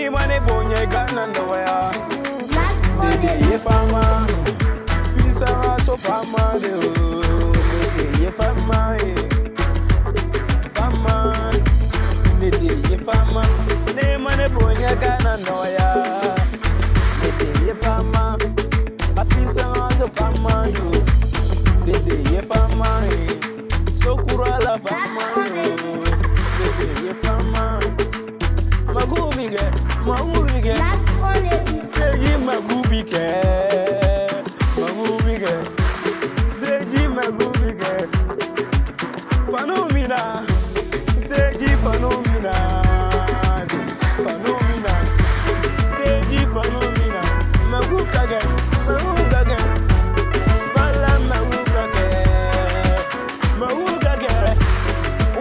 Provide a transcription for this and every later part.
Ni mane bonye gana ndawaya. Last Dede one. ye fama. Pisa so fama de. Dede ye fama. Fama. Dede ye fama. Ni mane bonye gana ndawaya. Dede ye fama. Pisa so fama de. Dede ye fama. Sokura la fama. Dede ye fama. Magubige, magubige. Last one. Seji magubige, magubige. Seji magubige. Phanomena, seji phanomena, phanomena. Seji phanomena. Magubage, magubage. Bala magubage, magubage.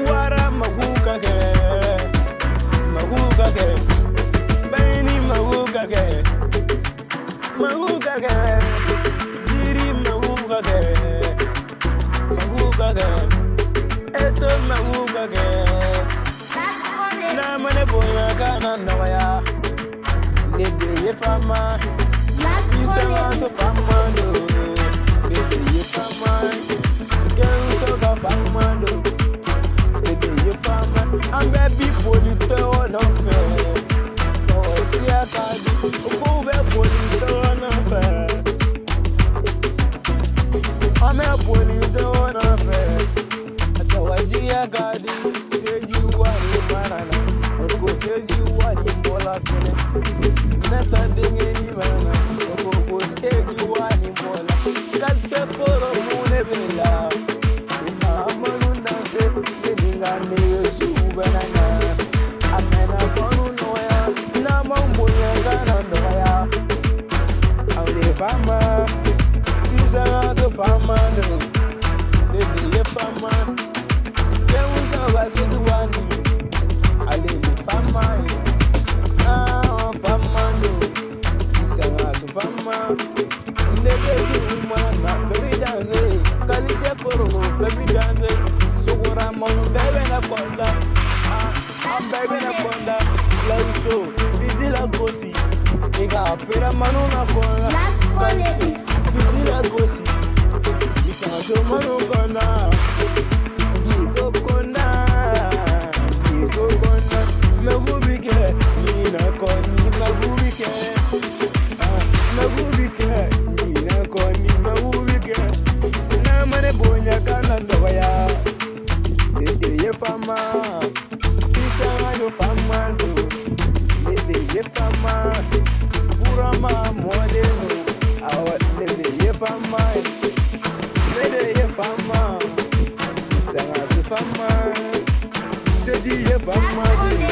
Wara magubage. Magugage, Baini Magugage, Magugage, Diri Magugage, Magugage, Eto Magugage, Last one. Namane Boya Gana Nawaya, Nede Yefama, Last Isama one. so Famando, Nede Yefama, Genso Famando, Nede Yefama, I'm baby for the door, no fair. Yeah, God, go back for the door, no fair. I'm a bully, door, no fair. I tell you, God, say you want it, man. Go say you want it, more like it. Nothing in man. Go say you want it, more like it. Got the photo, moon, every love. I'm a dance, getting on the souvenir. I'm an apollo, I'm a boy, gonna know. I'm the farmer, he's a farmer. The farmer, there was a city one. I live in farmer. Now, farmer, he's a farmer. Never woman, baby dance, California, baby dance. So what I'm on, baby, I call that. I'm baby, I call that. Love so, Vidila Gosi. Nigga, Pera Manuna Kona. Last one. Vidila Gosi. You can't show Manu Kona. Gito Kona. Gito Kona. Magubike. Nina Koni, Magubike. Magubike. Nina Koni, Magubike. Namane Bonya Kanandawaya. Dede ye fama. Pisa yo fama do. Dede ye fama. Burama modelo. Awa dede ye fama. Dede ye fama. Pisa yo fama. Sedi ye fama.